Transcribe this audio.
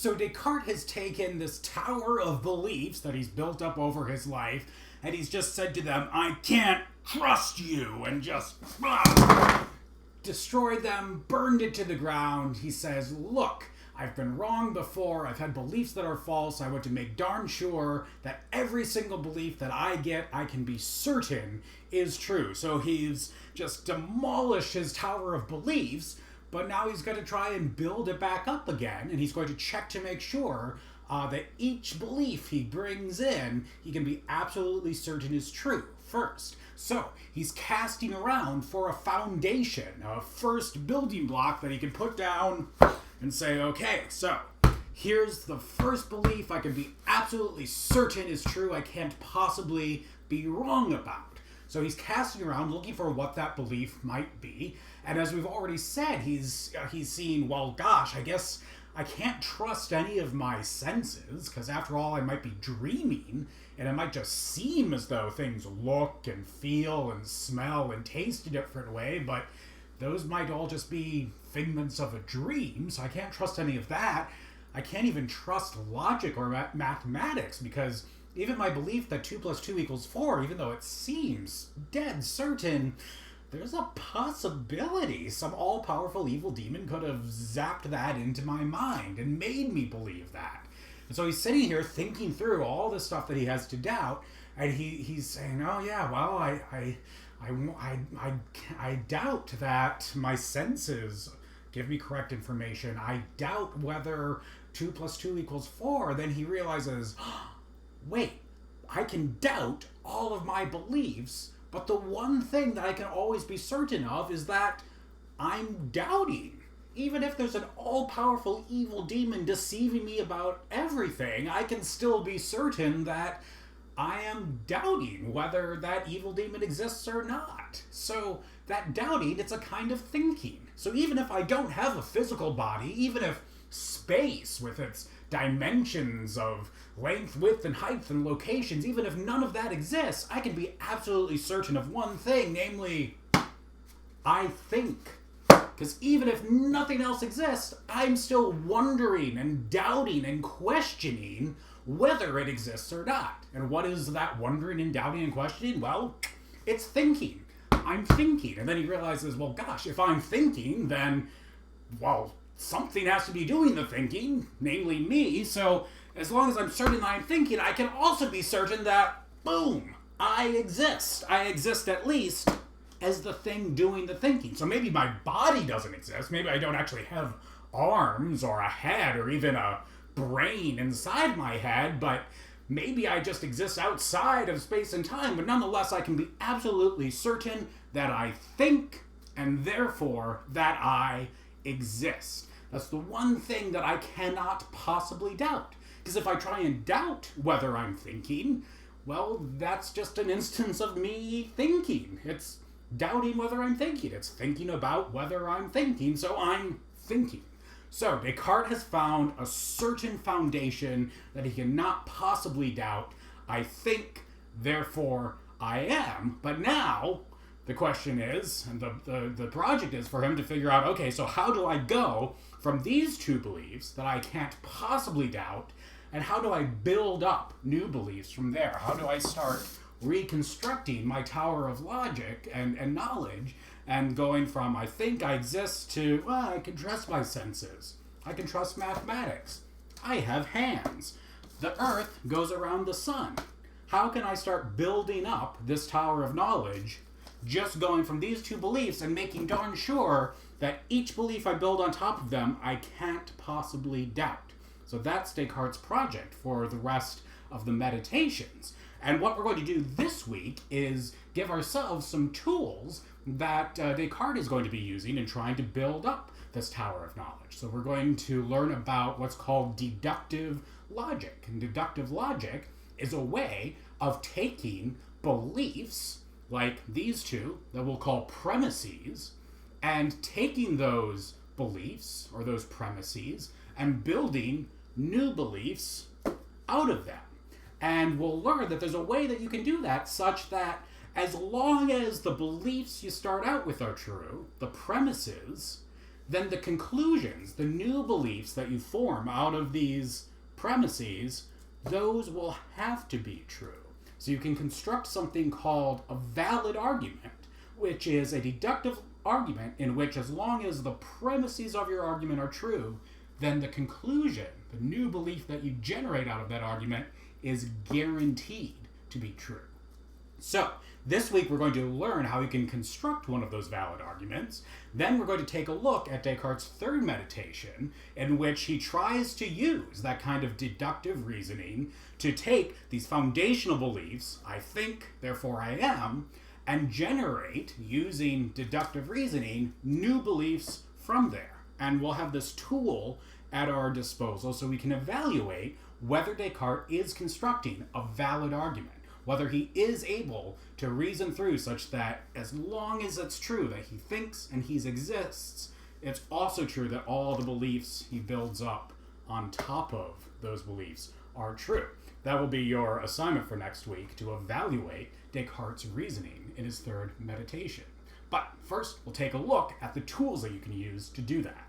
So Descartes has taken this tower of beliefs that he's built up over his life, and he's just said to them, I can't trust you, and just destroyed them, burned it to the ground. He says, look, I've been wrong before, I've had beliefs that are false, I want to make darn sure that every single belief that I get, I can be certain is true. So he's just demolished his tower of beliefs, but now he's going to try and build it back up again, and he's going to check to make sure that each belief he brings in, he can be absolutely certain is true first. So he's casting around for a foundation, a first building block that he can put down and say, okay, so here's the first belief I can be absolutely certain is true, I can't possibly be wrong about. So he's casting around looking for what that belief might be. And as we've already said, he's seeing, well, gosh, I guess I can't trust any of my senses, because after all, I might be dreaming, and it might just seem as though things look and feel and smell and taste a different way, but those might all just be figments of a dream, so I can't trust any of that. I can't even trust logic or mathematics, because even my belief that 2 plus 2 equals 4, even though it seems dead certain, there's a possibility some all-powerful evil demon could have zapped that into my mind and made me believe that. And so he's sitting here thinking through all the stuff that he has to doubt, and he's saying, oh yeah, well, I doubt that my senses give me correct information. I doubt whether 2 plus 2 equals 4. Then he realizes, wait, I can doubt all of my beliefs, but the one thing that I can always be certain of is that I'm doubting. Even if there's an all-powerful evil demon deceiving me about everything, I can still be certain that I am doubting whether that evil demon exists or not. So that doubting, it's a kind of thinking. So even if I don't have a physical body, even if space with its dimensions of length, width, and height and locations, even if none of that exists, I can be absolutely certain of one thing, namely, I think. Because even if nothing else exists, I'm still wondering and doubting and questioning whether it exists or not. And what is that wondering and doubting and questioning? Well, it's thinking. I'm thinking. And then he realizes, well, gosh, if I'm thinking, then, well, something has to be doing the thinking, namely me. So as long as I'm certain that I'm thinking, I can also be certain that, boom, I exist. I exist at least as the thing doing the thinking. So maybe my body doesn't exist. Maybe I don't actually have arms or a head or even a brain inside my head, but maybe I just exist outside of space and time. But nonetheless, I can be absolutely certain that I think, and therefore that I exist. That's the one thing that I cannot possibly doubt. Because if I try and doubt whether I'm thinking, well, that's just an instance of me thinking. It's doubting whether I'm thinking. It's thinking about whether I'm thinking, so I'm thinking. So Descartes has found a certain foundation that he cannot possibly doubt. I think, therefore I am. But now the question is, and the project is for him to figure out, okay, so how do I go from these two beliefs that I can't possibly doubt, and how do I build up new beliefs from there? How do I start reconstructing my tower of logic and knowledge, and going from I think I exist to, well, I can trust my senses. I can trust mathematics. I have hands. The earth goes around the sun. How can I start building up this tower of knowledge, just going from these two beliefs and making darn sure that each belief I build on top of them, I can't possibly doubt. So that's Descartes' project for the rest of the meditations. And what we're going to do this week is give ourselves some tools that Descartes is going to be using in trying to build up this tower of knowledge. So we're going to learn about what's called deductive logic. And deductive logic is a way of taking beliefs like these two that we'll call premises, and taking those beliefs or those premises and building new beliefs out of them. And we'll learn that there's a way that you can do that such that as long as the beliefs you start out with are true, the premises, then the conclusions, the new beliefs that you form out of these premises, those will have to be true. So you can construct something called a valid argument, which is a deductive argument in which, as long as the premises of your argument are true, then the conclusion, the new belief that you generate out of that argument, is guaranteed to be true. So, this week we're going to learn how you can construct one of those valid arguments. Then we're going to take a look at Descartes' third meditation, in which he tries to use that kind of deductive reasoning to take these foundational beliefs, I think, therefore I am, and generate, using deductive reasoning, new beliefs from there. And we'll have this tool at our disposal so we can evaluate whether Descartes is constructing a valid argument, whether he is able to reason through such that as long as it's true that he thinks and he exists, it's also true that all the beliefs he builds up on top of those beliefs are true. That will be your assignment for next week, to evaluate Descartes' reasoning in his third meditation. But first, we'll take a look at the tools that you can use to do that.